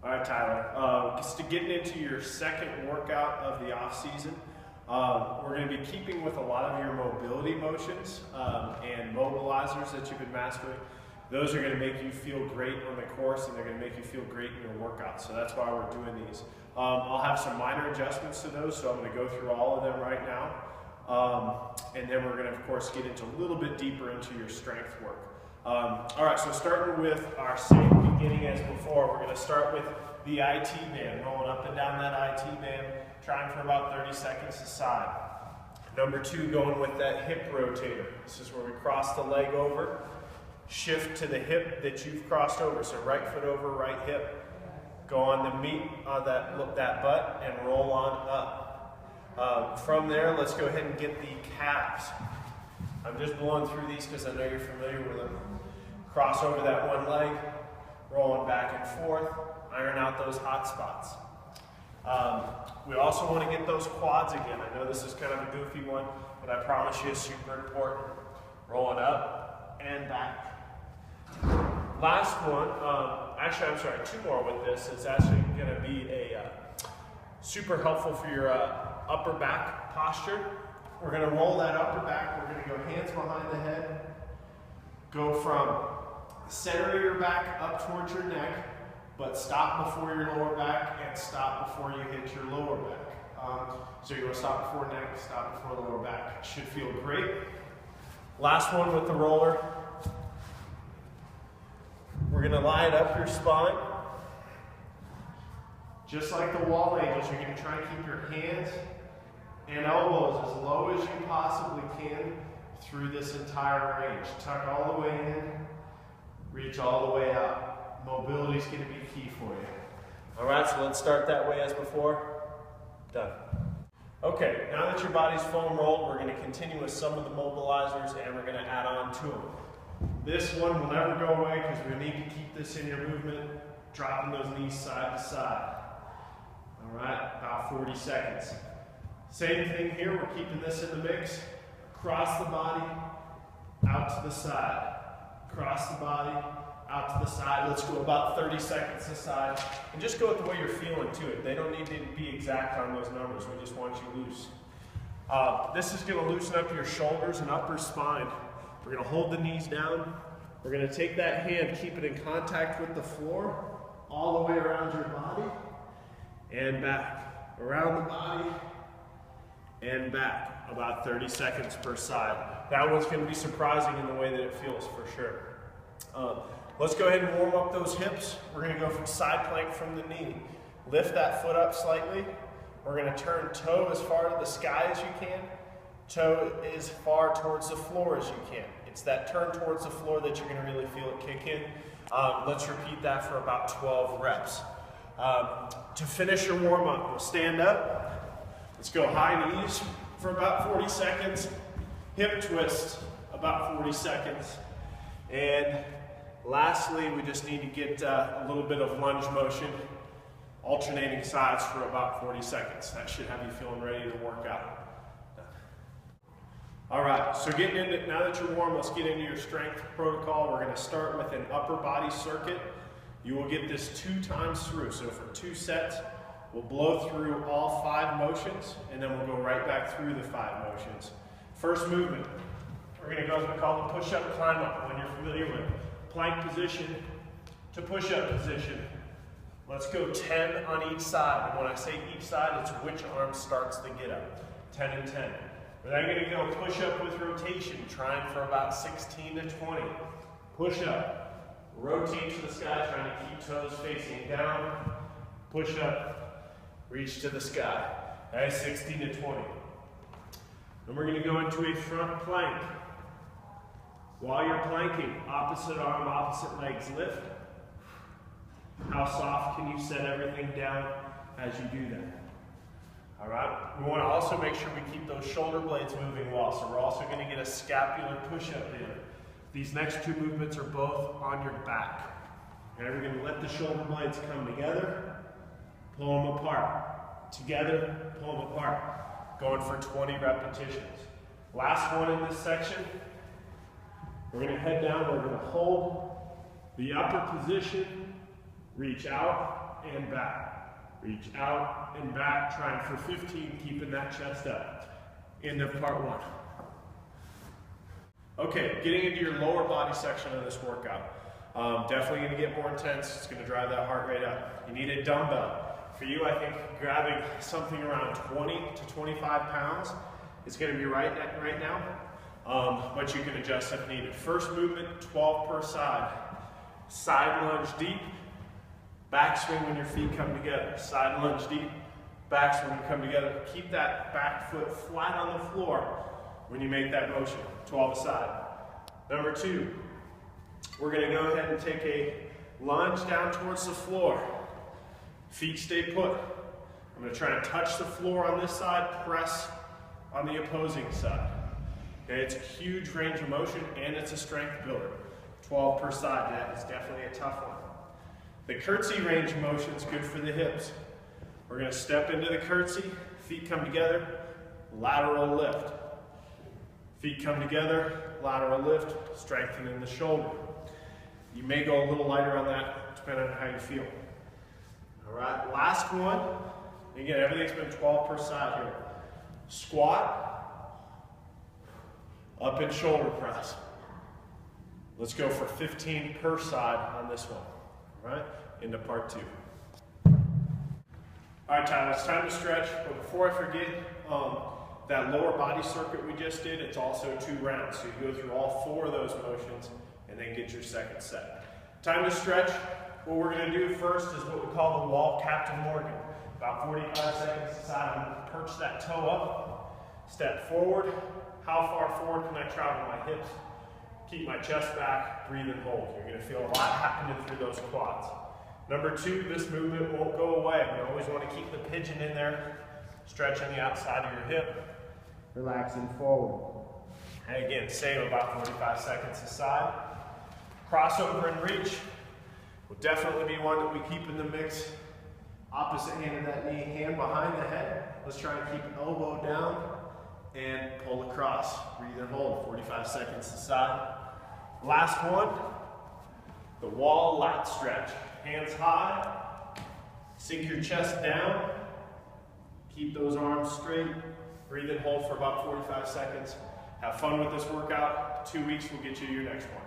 All right, Tyler, just getting into your second workout of the off season, we're going to be keeping with a lot of your mobility motions and mobilizers that you've been mastering. Those are going to make you feel great on the course, and they're going to make you feel great in your workout. So that's why we're doing these. I'll have some minor adjustments to those, so I'm going to go through all of them right now. And then we're going to, of course, get into a little bit deeper into your strength work. All right, so starting with our same beginning as before, we're going to start with the IT band, rolling up and down that IT band, trying for about 30 seconds a side. Number 2, going with that hip rotator. This is where we cross the leg over, shift to the hip that you've crossed over. So right foot over, right hip. Go on the meat of that butt and roll on up. From there, let's go ahead and get the calves. I'm just blowing through these because I know you're familiar with them. Cross over that one leg, rolling back and forth, iron out those hot spots. We also want to get those quads again. I know this is kind of a goofy one, but I promise you it's super important. Rolling up and back. Last one, actually I'm sorry, 2 more with this. It's actually going to be a super helpful for your upper back posture. We're going to roll that upper back. We're going to go hands behind the head. Go from the center of your back up towards your neck, but stop before your lower back and stop before you hit your lower back. So you're going to stop before neck, stop before lower back. It should feel great. Last one with the roller. We're going to line up your spine. Just like the wall angles, you're going to try and keep your hands and elbows as low as you possibly can through this entire range. Tuck all the way in, reach all the way out. Mobility is going to be key for you. All right, so let's start that way as before. Done. Okay, now that your body's foam rolled, we're going to continue with some of the mobilizers and we're going to add on to them. This one will never go away because we need to keep this in your movement, dropping those knees side to side. All right, about 40 seconds. Same thing here, we're keeping this in the mix. Cross the body, out to the side. Cross the body, out to the side. Let's go about 30 seconds a side. And just go with the way you're feeling to it. They don't need to be exact on those numbers. We just want you loose. This is going to loosen up your shoulders and upper spine. We're going to hold the knees down. We're going to take that hand, keep it in contact with the floor, all the way around your body, and back. Around the body, and back. About 30 seconds per side. That one's going to be surprising in the way that it feels for sure. Let's go ahead and warm up those hips. We're going to go from side plank from the knee. Lift that foot up slightly. We're going to turn toe as far to the sky as you can. Toe as far towards the floor as you can. It's that turn towards the floor that you're going to really feel it kick in. Let's repeat that for about 12 reps. To finish your warm up, we'll stand up. Let's go high knees for about 40 seconds. Hip twist, about 40 seconds. And lastly, we just need to get a little bit of lunge motion, alternating sides for about 40 seconds. That should have you feeling ready to work out. All right, so getting into, now that you're warm, let's get into your strength protocol. We're going to start with an upper body circuit. You will get this 2 times through. So for 2 sets, we'll blow through all 5 motions, and then we'll go right back through the 5 motions. First movement, we're going to go what we call the push-up climb-up, when you're familiar with plank position to push-up position. Let's go 10 on each side. And when I say each side, it's which arm starts the get-up. 10 and 10. We're then going to go push-up with rotation, trying for about 16 to 20. Push-up, rotate to the sky, trying to keep toes facing down. Push-up, reach to the sky. That is 16 to 20. Then we're going to go into a front plank. While you're planking, opposite arm, opposite legs lift. How soft can you set everything down as you do that? All right, we want to also make sure we keep those shoulder blades moving well. So we're also going to get a scapular push-up in. These next 2 movements are both on your back. And we're going to let the shoulder blades come together, pull them apart. Together, pull them apart. Going for 20 repetitions. Last one in this section. We're going to head down, we're going to hold the upper position, reach out, and back. Reach out and back, trying for 15, keeping that chest up. End of part 1. Okay, getting into your lower body section of this workout. Definitely going to get more intense. It's going to drive that heart rate up. You need a dumbbell. For you, I think grabbing something around 20 to 25 pounds is going to be right now, but you can adjust if needed. First movement, 12 per side. Side lunge deep, back swing when your feet come together. Side lunge deep, back swing when you come together. Keep that back foot flat on the floor when you make that motion, 12 aside. Number 2, we're going to go ahead and take a lunge down towards the floor. Feet stay put. I'm going to try and touch the floor on this side, press on the opposing side. Okay, it's a huge range of motion and it's a strength builder. 12 per side, that is definitely a tough one. The curtsy range of motion is good for the hips. We're going to step into the curtsy, feet come together, lateral lift. Feet come together, lateral lift, strengthening the shoulder. You may go a little lighter on that, depending on how you feel. All right, last one. Again, everything's been 12 per side here. Squat, up and shoulder press. Let's go for 15 per side on this one. All right, into part 2. All right, Tyler, it's time to stretch, but before I forget, that lower body circuit we just did, it's also 2 rounds. So you go through all 4 of those motions and then get your second set. Time to stretch. What we're going to do first is what we call the wall Captain Morgan. About 45 seconds aside, I'm going to perch that toe up, step forward. How far forward can I travel my hips? Keep my chest back, breathe and hold. You're going to feel a lot happening through those quads. Number 2, this movement won't go away. You always want to keep the pigeon in there, stretching the outside of your hip, relaxing forward. And again, same about 45 seconds aside. Crossover and reach will definitely be one that we keep in the mix. Opposite hand of that knee, hand behind the head. Let's try and keep elbow down and pull across. Breathe and hold, 45 seconds aside. Last one, the wall lat stretch. Hands high, sink your chest down, keep those arms straight, breathe and hold for about 45 seconds. Have fun with this workout. 2 weeks will get you your next one.